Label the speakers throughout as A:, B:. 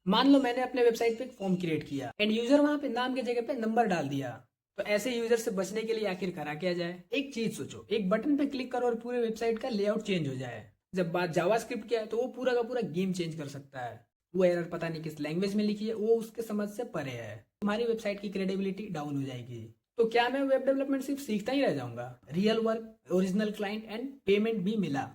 A: मान लो मैंने अपने वेबसाइट पे एक फॉर्म क्रिएट किया एंड यूजर वहां पे नाम की जगह पे नंबर डाल दिया। तो ऐसे यूजर से बचने के लिए आखिर करा क्या जाए? एक चीज सोचो, एक बटन पे क्लिक करो और पूरे वेबसाइट का लेआउट चेंज हो जाए। जब बात जावास्क्रिप्ट की है तो वो पूरा का पूरा गेम चेंज कर सकता है। वो एरर पता नहीं किस लैंग्वेज में लिखी है, वो उसके समझ से परे है। तुम्हारी वेबसाइट की क्रेडिबिलिटी डाउन हो जाएगी। तो क्या मैं वेब डेवलपमेंट सिर्फ सीखता ही रह जाऊंगा? Real work, original client and payment भी मिला।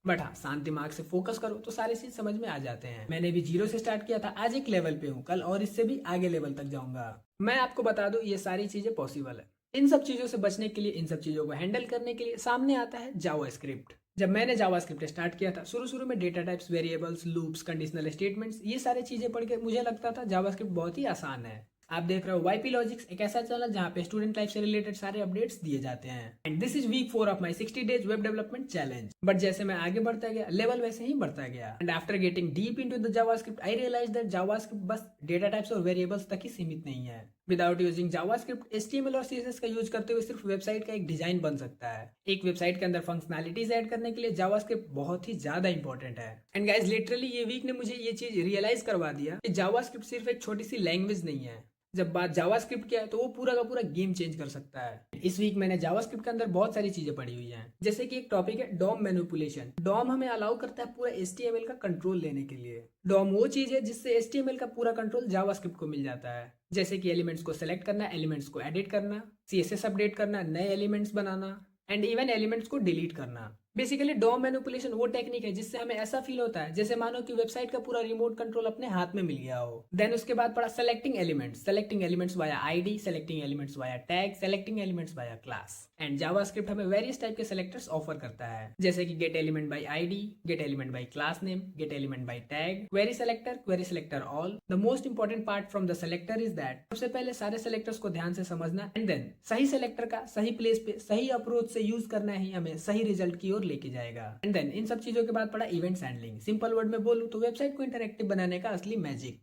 A: बट हाँ, शांत दिमाग से फोकस करो तो सारी चीज समझ में आ जाते हैं। मैंने भी जीरो से स्टार्ट किया था, आज एक लेवल पे हूँ, कल और इससे भी आगे लेवल तक जाऊंगा। मैं आपको बता दूं, ये सारी चीजें पॉसिबल है। इन सब चीजों से बचने के लिए, इन सब चीजों को हैंडल करने के लिए सामने आता है जावास्क्रिप्ट। जब मैंने जावास्क्रिप्ट स्टार्ट किया था, शुरू शुरू में data types, variables, loops, conditional statements, ये सारी चीजें पढ़ के मुझे लगता था जावास्क्रिप्ट बहुत ही आसान है। आप देख रहे हो वाईपी लॉजिक्स, एक ऐसा चैनल जहाँ पे स्टूडेंट लाइफ से रिलेटेड सारे अपडेट्स दिए जाते हैं। And this is weak 4 of my 60 days web development challenge. But जैसे मैं आगे बढ़ता गया, लेवल वैसे ही बढ़ता गया। And after getting deep into the JavaScript, I realize that JavaScript बस डेटा टाइप्स और वेरिएबल्स तक ही सीमित नहीं है। विदाउट यूजिंग जावास्क्रिप्ट, एचटीएमएल और सीएसएस का यूज करते हुए सिर्फ वेबसाइट का एक डिजाइन बन सकता है। एक वेबसाइट के अंदर फंक्शनैलिटीज ऐड करने के लिए जावास्क्रिप्ट बहुत ही ज्यादा इंपॉर्टेंट है। एंड गाइस, लिटरली ये वीक ने मुझे ये चीज रियलाइज करवा दिया कि जावास्क्रिप्ट सिर्फ एक छोटी सी लैंग्वेज नहीं है। जब बात जावास्क्रिप्ट की है तो वो पूरा का पूरा गेम चेंज कर सकता है। इस वीक मैंने जावास्क्रिप्ट के अंदर बहुत सारी चीजें पढ़ी हुई हैं। जैसे कि एक टॉपिक है डॉम मैनिपुलेशन। डॉम हमें अलाउ करता है पूरा एचटीएमएल का कंट्रोल लेने के लिए। डॉम वो चीज है जिससे एचटीएमएल का पूरा कंट्रोल जावास्क्रिप्ट को मिल जाता है। जैसे कि एलिमेंट्स को सेलेक्ट करना, एलिमेंट्स को एडिट करना, सीएसएस अपडेट करना, नए elements banana and even elements को डिलीट करना। बेसिकली डॉम मैनिपुलेशन वो टेक्निक है जिससे हमें ऐसा फील होता है जैसे मानो कि वेबसाइट का पूरा रिमोट कंट्रोल अपने हाथ में मिल गया हो। देन उसके बाद पड़ा selecting elements via ID, selecting elements via tag, selecting elements via class. And JavaScript हमें वेरियस टाइप के सेलेक्टर्स ऑफर करता है, जैसे कि gate element by ID, gate element by class name, gate element by tag, query selector all. The most important part from the selector is that सबसे पहले सारे selectors को ध्यान से समझना एंड देन सही सेलेक्टर का सही प्लेस पे सही अप्रोच से यूज करना ही हमें सही रिजल्ट की ओर लेके जाएगा। एंड देन इन सब चीजों के बाद पड़ा इवेंट्स हैंडलिंग। सिंपल वर्ड में बोलूं तो वेबसाइट को इंटरेक्टिव बनाने का असली magic.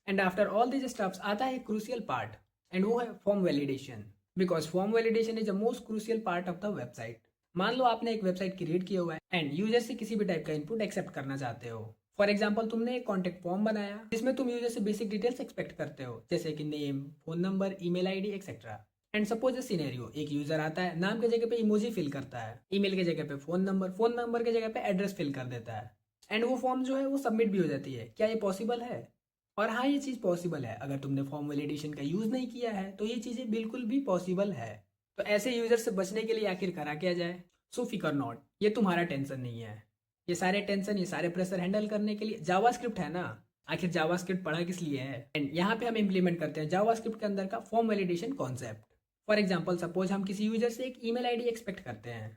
A: And after all this steps आता है क्रूशियल पार्ट, एंड वो है form validation. Because form validation is the most crucial part of the website. मान लो आपने एक वेबसाइट क्रिएट किया हुआ है एंड यूजर से किसी भी टाइप का इनपुट एक्सेप्ट करना चाहते हो। फॉर एग्जाम्पल, तुमने एक कॉन्टेक्ट फॉर्म बनाया जिसमें तुम यूजर से बेसिक डिटेल्स एक्सपेक्ट करते हो, जैसे कि name, phone number, email ID etcetera. And suppose A scenario, एक यूजर आता है, नाम की जगह पे इमोजी फिल करता है, ईमेल की जगह पे फोन नंबर की जगह पे एड्रेस फिल कर देता है, एंड वो फॉर्म जो है वो सबमिट भी हो जाती है। क्या ये पॉसिबल है? और हाँ, ये चीज़ पॉसिबल है। अगर तुमने फॉर्म वैलिडेशन का यूज़ नहीं किया है तो ये चीज़ें बिल्कुल भी पॉसिबल है। तो ऐसे यूजर से बचने के लिए आखिर करा क्या जाए? सो फिकर नॉट, ये तुम्हारा टेंशन नहीं है। ये सारे टेंशन, ये सारे प्रेशर हैंडल करने के लिए जावास्क्रिप्ट है ना। आखिर जावास्क्रिप्ट पढ़ा किस लिए है? एंड यहाँ पे हम इम्प्लीमेंट करते हैं जावास्क्रिप्ट के अंदर का form validation concept. For example, suppose हम किसी यूजर से एक ईमेल आईडी एक्सपेक्ट करते हैं।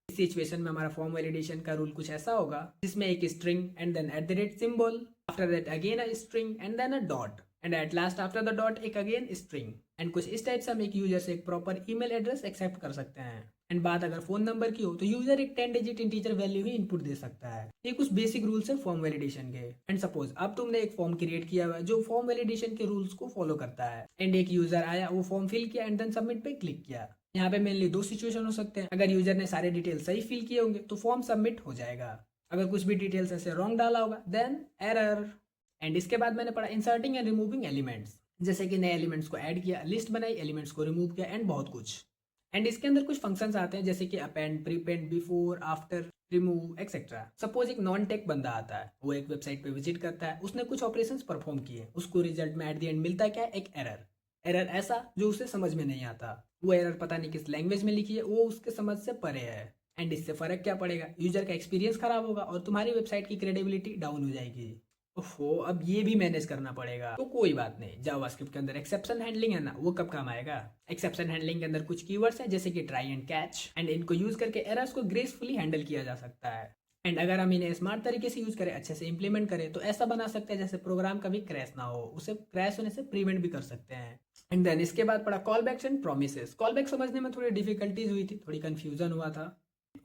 A: इस सिचुएशन में हमारा फॉर्म वैलिडेशन का रूल कुछ ऐसा होगा जिसमें एक string and then at the rate symbol, after that again a string and then a dot, and at last after the dot एक अगेन स्ट्रिंग। एंड कुछ इस टाइप से हम एक यूजर से एक प्रॉपर ईमेल एड्रेस एक्सेप्ट कर सकते हैं। एंड बात अगर फोन नंबर की हो तो यूजर एक 10 डिजिट इंटीजर वैल्यू ही इनपुट दे सकता है। ये कुछ बेसिक रूल्स है फॉर्म वैलिडेशन के। एंड सपोज अब तुमने एक फॉर्म क्रिएट किया हुआ है जो फॉर्म वैलिडेशन के रूल्स को फॉलो करता है, एंड एक यूजर आया, वो फॉर्म फिल किया एंड देन सबमिट पे क्लिक किया। यहाँ पे मेनली दो सिचुएशन हो सकते हैं। अगर यूजर ने सारे डिटेल सही फिल किए होंगे तो फॉर्म सबमिट हो जाएगा। अगर कुछ भी डिटेल्स ऐसे रॉन्ग डाला होगा देन एरर। एंड इसके बाद मैंने पढ़ा इंसर्टिंग एंड रिमूविंग एलिमेंट्स, जैसे कि नए एलिमेंट्स को ऐड किया, लिस्ट बनाई, एलिमेंट्स को रिमूव किया एंड बहुत कुछ। एंड इसके अंदर कुछ फंक्शंस आते हैं जैसे कि append, prepend, before, after, remove etcetera. Suppose एक नॉन टेक बंदा आता है, वो एक वेबसाइट पे विजिट करता है, उसने कुछ ऑपरेशंस परफॉर्म किए, उसको रिजल्ट में एट द एंड मिलता है क्या? एक एरर। एरर ऐसा जो उसे समझ में नहीं आता। वो एरर पता नहीं किस लैंग्वेज में लिखी है, वो उसके समझ से परे है। एंड इससे फर्क क्या पड़ेगा? यूजर का एक्सपीरियंस खराब होगा और तुम्हारी वेबसाइट की क्रेडिबिलिटी डाउन हो जाएगी। ओहो, अब ये भी मैनेज करना पड़ेगा। तो कोई बात नहीं, जावास्क्रिप्ट के अंदर एक्सेप्शन हैंडलिंग है ना, वो कब काम आएगा? एक्सेप्शन हैंडलिंग के अंदर कुछ कीवर्ड्स हैं जैसे कि ट्राई एंड कैच, एंड इनको यूज करके एरर्स को ग्रेसफुली हैंडल किया जा सकता है। एंड अगर हम इन्हें स्मार्ट तरीके से यूज करें, अच्छे से इंप्लीमेंट करें, तो ऐसा बना सकते हैं जैसे प्रोग्राम कभी क्रैश ना हो, उसे क्रैश होने से प्रिवेंट भी कर सकते हैं। एंड देन इसके बाद पड़ा callbacks and promises. Callback समझने में थोड़ी डिफिकल्टीज हुई थी, थोड़ी कंफ्यूजन हुआ था।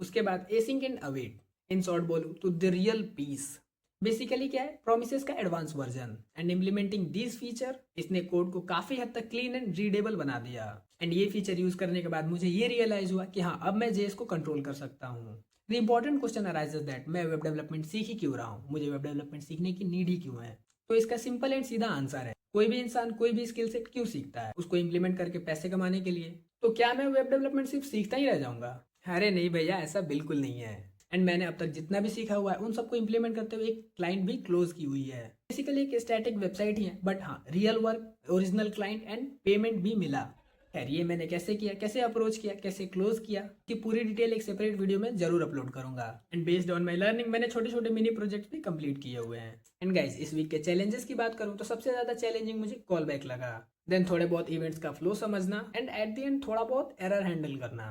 A: उसके बाद async and await, in short बोलूं तो द रियल पीस। बेसिकली क्या है? प्रोमिसेस का advance version. And implementing this feature, इसने कोड को काफी हद तक क्लीन एंड रीडेबल बना दिया। एंड ये फीचर यूज करने के बाद मुझे ये रियलाइज हुआ कि हाँ, अब मैं जेएस को कंट्रोल कर सकता हूँ। The important question arises that मैं वेब डेवलपमेंट सीख ही क्यों रहा हूँ? मुझे वेब डेवलपमेंट सीखने की नीड ही क्यों है? तो इसका सिंपल एंड सीधा आंसर है, कोई भी इंसान कोई भी स्किल सेट क्यों सीखता है? उसको इम्प्लीमेंट करके पैसे कमाने के लिए। तो क्या मैं वेब डेवलपमेंट सिर्फ सीखता ही रह जाऊंगा? अरे नहीं भैया, ऐसा बिल्कुल नहीं है। एंड मैंने अब तक जितना भी सीखा हुआ है उन सबको इम्प्लीमेंट करते हुए एक क्लाइंट भी क्लोज की हुई है। बेसिकली एक स्टैटिक वेबसाइट ही है, बट हाँ, real work, original client and payment भी मिला। खैर, ये मैंने कैसे किया, कैसे अप्रोच किया, कैसे क्लोज किया कि पूरी डिटेल एक सेपरेट वीडियो में जरूर अपलोड करूंगा। And based on my learning मैंने छोटे छोटे मिनी प्रोजेक्ट भी कंप्लीट किए हुए हैं। एंड गाइस, इस वीक के चैलेंजेस की बात करूं तो सबसे ज्यादा चैलेंजिंग मुझे कॉल बैक लगा, देन थोड़े बहुत इवेंट्स का फ्लो समझना, एंड एट द एंड थोड़ा बहुत एरर हैंडल करना।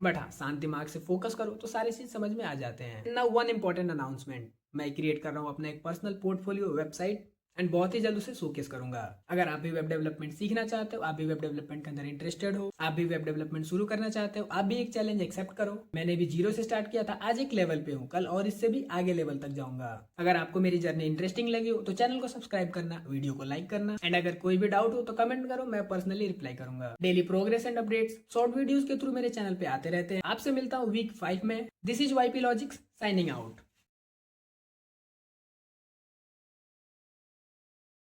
A: बट हाँ, शांत दिमाग से फोकस करो तो सारे चीज समझ में आ जाते हैं। नाउ वन इंपॉर्टेंट अनाउंसमेंट, मैं क्रिएट कर रहा हूँ अपना एक पर्सनल पोर्टफोलियो वेबसाइट एंड बहुत ही जल्द उसे शोकेस करूंगा। अगर आप भी वेब डेवलपमेंट सीखना चाहते हो, आप भी वेब डेवलपमेंट के अंदर इंटरेस्टेड हो, आप भी वेब डेवलपमेंट शुरू करना चाहते हो, आप भी एक चैलेंज एक्सेप्ट करो। मैंने भी 0 से स्टार्ट किया था, आज एक लेवल पे हूँ, कल और इससे भी आगे लेवल तक जाऊंगा। अगर आपको मेरी जर्नी इंटरेस्टिंग लगी हो तो चैनल को सब्सक्राइब करना, वीडियो को लाइक करना, एंड अगर कोई भी डाउट हो तो कमेंट करो, मैं पर्सनली रिप्लाई करूंगा। Daily progress and updates short videos के थ्रू मेरे चैनल पे आते रहते हैं। आपसे मिलता हूँ वीक 5 में। This is YP logics signing out.